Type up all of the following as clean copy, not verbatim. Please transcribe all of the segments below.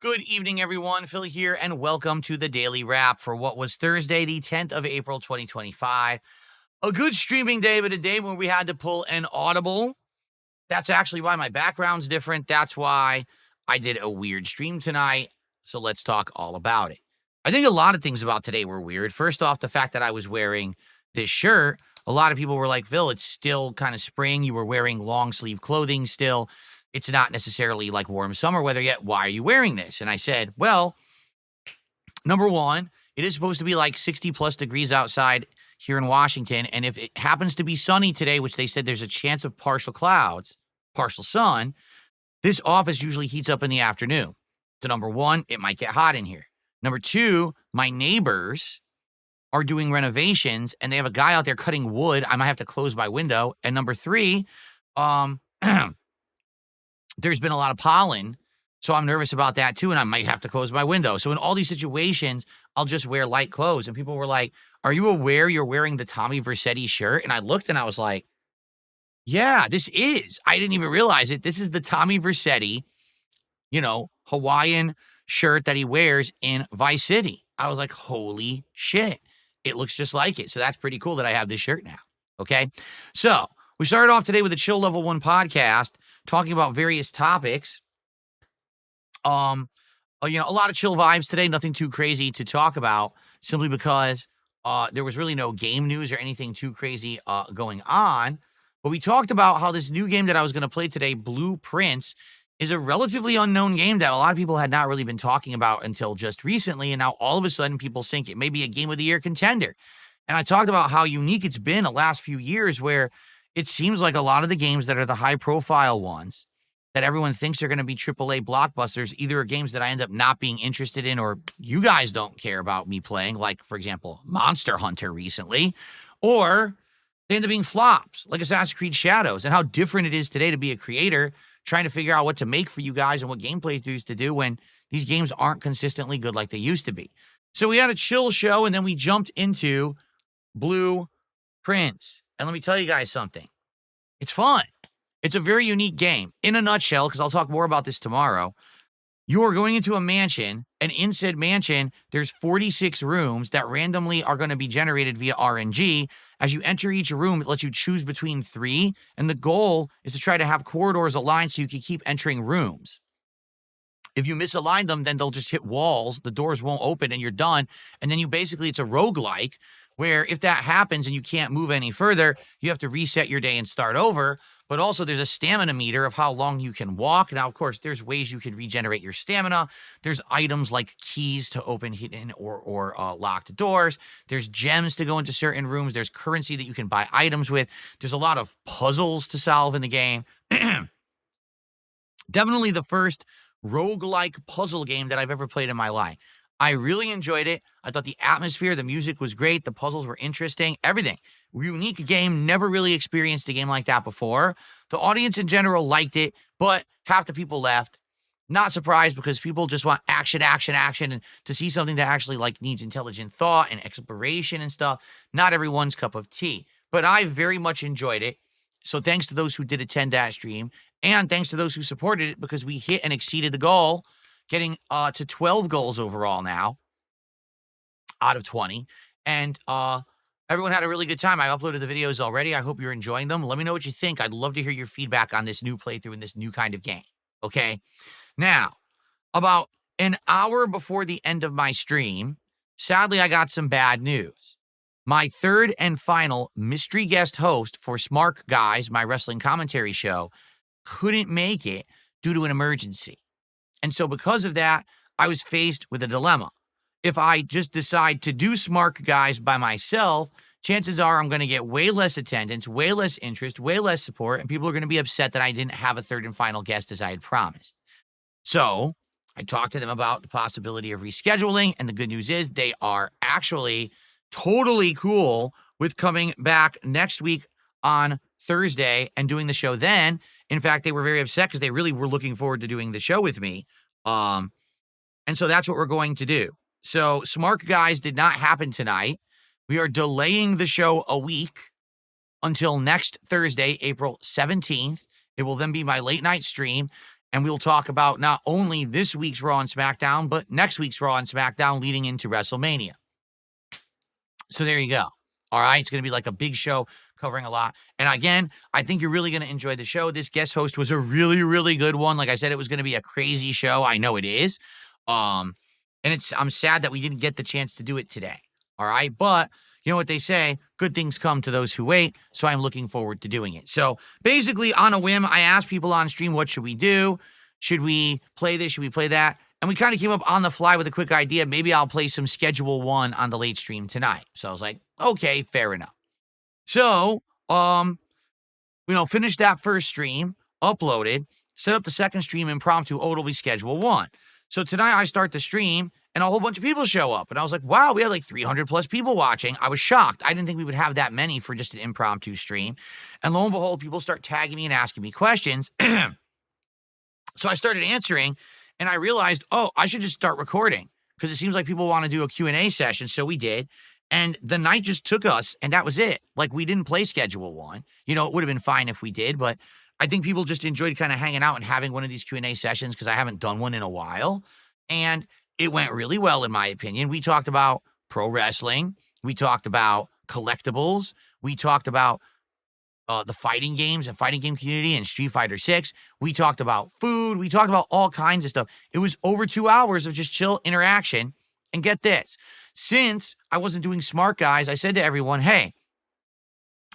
Good evening, everyone. Phil here, and welcome to the Daily Wrap for what was Thursday, the 10th of April, 2025. A good streaming day, but a day when we had to pull an audible. That's actually why my background's different. That's why I did a weird stream tonight. So let's talk all about it. I think a lot of things about today were weird. First off, the fact that I was wearing this shirt. A lot of people were like, Phil, it's still kind of spring. You were wearing long sleeve clothing still. It's not necessarily like warm summer weather yet. Why are you wearing this? And I said, well, number one, it is supposed to be like 60 plus degrees outside here in Washington. And if it happens to be sunny today, which they said there's a chance of partial clouds, partial sun, this office usually heats up in the afternoon. So number one, it might get hot in here. Number two, my neighbors are doing renovations and they have a guy out there cutting wood. I might have to close my window. And number three, there's been a lot of pollen, so I'm nervous about that too, and I might have to close my window. So in all these situations, I'll just wear light clothes. And people were like, are you aware you're wearing the Tommy Vercetti shirt? And I looked and I was like, yeah, this is. I didn't even realize it. This is the Tommy Vercetti, Hawaiian shirt that he wears in Vice City. I was like, holy shit. It looks just like it. So that's pretty cool that I have this shirt now. Okay. So we started off today with a Chill Level 1 podcast talking about various topics. A lot of chill vibes today, nothing too crazy to talk about, simply because there was really no game news or anything too crazy going on. But we talked about how this new game that I was going to play today, Blueprints, is a relatively unknown game that a lot of people had not really been talking about until just recently. And now all of a sudden people think it may be a Game of the Year contender. And I talked about how unique it's been the last few years, where it seems like a lot of the games that are the high profile ones that everyone thinks are going to be AAA blockbusters either are games that I end up not being interested in, or you guys don't care about me playing, like, for example, Monster Hunter recently, or they end up being flops, like Assassin's Creed Shadows. And how different it is today to be a creator trying to figure out what to make for you guys and what gameplay used to do when these games aren't consistently good like they used to be. So we had a chill show, and then we jumped into Blueprints. And let me tell you guys something. It's fun. It's a very unique game. In a nutshell, because I'll talk more about this tomorrow, you are going into a mansion, and in said mansion, there's 46 rooms that randomly are going to be generated via RNG. As you enter each room, it lets you choose between three, and the goal is to try to have corridors aligned so you can keep entering rooms. If you misalign them, then they'll just hit walls, the doors won't open, and you're done. And then it's a roguelike, where if that happens and you can't move any further, you have to reset your day and start over. But also there's a stamina meter of how long you can walk. Now, of course, there's ways you can regenerate your stamina. There's items like keys to open hidden or locked doors. There's gems to go into certain rooms. There's currency that you can buy items with. There's a lot of puzzles to solve in the game. Definitely the first roguelike puzzle game that I've ever played in my life. I really enjoyed it. I thought the atmosphere, the music was great. The puzzles were interesting. Everything. Unique game. Never really experienced a game like that before. The audience in general liked it, but half the people left. Not surprised, because people just want action, and to see something that actually needs intelligent thought and exploration and stuff. Not everyone's cup of tea, but I very much enjoyed it. So thanks to those who did attend that stream, and thanks to those who supported it, because we hit and exceeded the goal, getting to 12 goals overall now out of 20. And everyone had a really good time. I uploaded the videos already. I hope you're enjoying them. Let me know what you think. I'd love to hear your feedback on this new playthrough and this new kind of game. Okay. Now, about an hour before the end of my stream, sadly, I got some bad news. My third and final mystery guest host for Smark Guys, my wrestling commentary show, couldn't make it due to an emergency. And so because of that, I was faced with a dilemma. If I just decide to do Smark Guys by myself, chances are I'm going to get way less attendance, way less interest, way less support, and people are going to be upset that I didn't have a third and final guest as I had promised. So I talked to them about the possibility of rescheduling, and the good news is they are actually totally cool with coming back next week on Thursday and doing the show then. In fact, they were very upset because they really were looking forward to doing the show with me. And so that's what we're going to do. So Smark Guys did not happen tonight. We are delaying the show a week until next Thursday, April 17th. It will then be my late night stream. And we'll talk about not only this week's Raw and SmackDown, but next week's Raw and SmackDown leading into WrestleMania. So there you go. All right. It's going to be like a big show covering a lot. And again, I think you're really going to enjoy the show. This guest host was a really, really good one. Like I said, it was going to be a crazy show. I know it is. And I'm sad that we didn't get the chance to do it today. All right. But you know what they say, good things come to those who wait. So I'm looking forward to doing it. So basically on a whim, I asked people on stream, what should we do? Should we play this? Should we play that? And we kind of came up on the fly with a quick idea. Maybe I'll play some Schedule 1 on the late stream tonight. So I was like, okay, fair enough. So, finished that first stream, uploaded, set up the second stream impromptu. Oh, it'll be Schedule 1. So tonight I start the stream and a whole bunch of people show up. And I was like, wow, we had like 300 plus people watching. I was shocked. I didn't think we would have that many for just an impromptu stream. And lo and behold, people start tagging me and asking me questions. So I started answering and I realized, oh, I should just start recording because it seems like people want to do a Q&A session. So we did. And the night just took us and that was it. Like we didn't play Schedule 1. It would have been fine if we did, but I think people just enjoyed kind of hanging out and having one of these Q&A sessions because I haven't done one in a while. And it went really well, in my opinion. We talked about pro wrestling. We talked about collectibles. We talked about the fighting games and fighting game community and Street Fighter 6. We talked about food. We talked about all kinds of stuff. It was over 2 hours of just chill interaction. And get this, since I wasn't doing Smark Guys, I said to everyone, hey,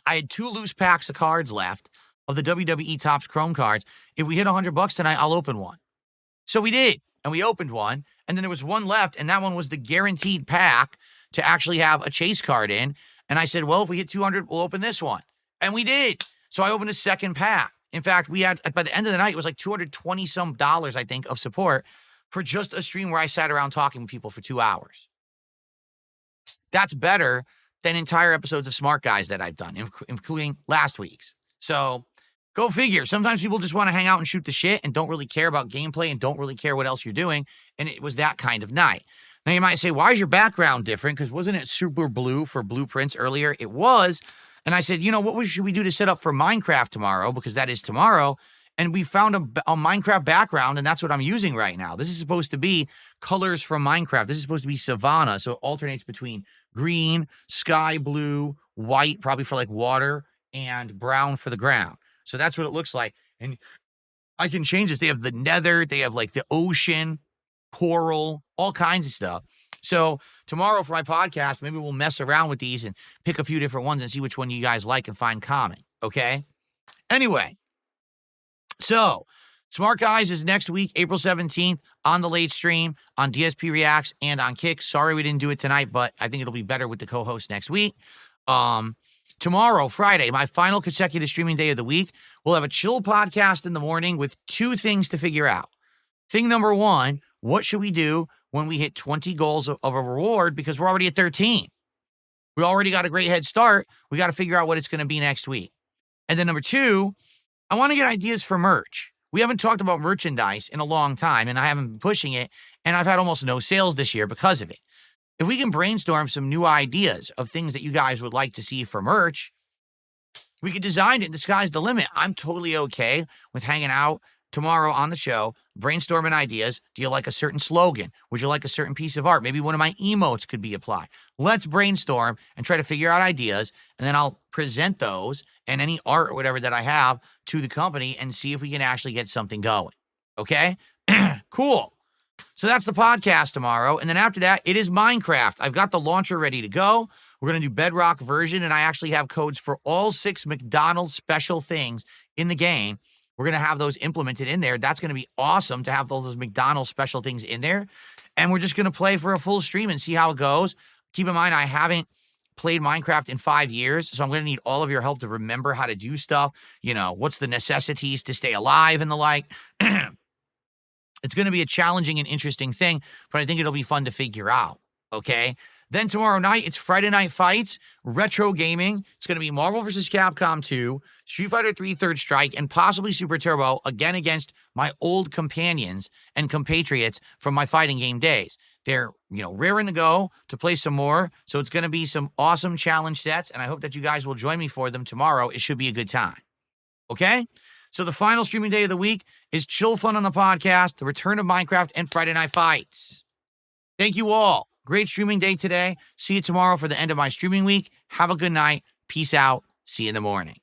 I had 2 loose packs of cards left of the WWE Topps Chrome cards. If we hit $100 tonight, I'll open one. So we did, and we opened one, and then there was one left, and that one was the guaranteed pack to actually have a chase card in. And I said, well, if we hit 200, we'll open this one. And we did. So I opened a second pack. In fact, we had, by the end of the night, it was like $220 some, I think, of support for just a stream where I sat around talking with people for 2 hours. That's better than entire episodes of Smark Guys that I've done, including last week's. So go figure. Sometimes people just want to hang out and shoot the shit and don't really care about gameplay and don't really care what else you're doing. And it was that kind of night. Now you might say, why is your background different? Because wasn't it super blue for blueprints earlier? It was. And I said, what should we do to set up for Minecraft tomorrow? Because that is tomorrow. And we found a Minecraft background, and that's what I'm using right now. This is supposed to be colors from Minecraft. This is supposed to be Savannah, so it alternates between green, sky blue, white, probably for like water, and brown for the ground. So that's what it looks like. And I can change this. They have the nether, they have like the ocean, coral, all kinds of stuff. So tomorrow for my podcast, maybe we'll mess around with these and pick a few different ones and see which one you guys like and find common, okay? Anyway. So, Smark Guys is next week, April 17th, on the late stream, on DSP Reacts, and on Kick. Sorry we didn't do it tonight, but I think it'll be better with the co-host next week. Tomorrow, Friday, my final consecutive streaming day of the week, we'll have a chill podcast in the morning with 2 things to figure out. Thing number 1, what should we do when we hit 20 goals of a reward? Because we're already at 13. We already got a great head start. We got to figure out what it's going to be next week. And then number 2, I want to get ideas for merch. We haven't talked about merchandise in a long time, and I haven't been pushing it, and I've had almost no sales this year because of it. If we can brainstorm some new ideas of things that you guys would like to see for merch, we could design it, and the sky's the limit. I'm totally okay with hanging out tomorrow on the show, brainstorming ideas. Do you like a certain slogan? Would you like a certain piece of art? Maybe one of my emotes could be applied. Let's brainstorm and try to figure out ideas, and then I'll present those and any art or whatever that I have to the company and see if we can actually get something going. Okay? Cool. So that's the podcast tomorrow. And then after that, it is Minecraft. I've got the launcher ready to go. We're going to do Bedrock version, and I actually have codes for all 6 McDonald's special things in the game. We're going to have those implemented in there. That's going to be awesome to have those McDonald's special things in there. And we're just going to play for a full stream and see how it goes. Keep in mind, I haven't played Minecraft in 5 years, so I'm going to need all of your help to remember how to do stuff. What's the necessities to stay alive and the like. It's going to be a challenging and interesting thing, but I think it'll be fun to figure out, okay? Then tomorrow night, it's Friday Night Fights, retro gaming. It's going to be Marvel vs. Capcom 2, Street Fighter 3 Third Strike, and possibly Super Turbo, again against my old companions and compatriots from my fighting game days. They're, raring to go to play some more, so it's going to be some awesome challenge sets, and I hope that you guys will join me for them tomorrow. It should be a good time, okay? So the final streaming day of the week is Chill Fun on the podcast, the return of Minecraft, and Friday Night Fights. Thank you all. Great streaming day today. See you tomorrow for the end of my streaming week. Have a good night. Peace out. See you in the morning.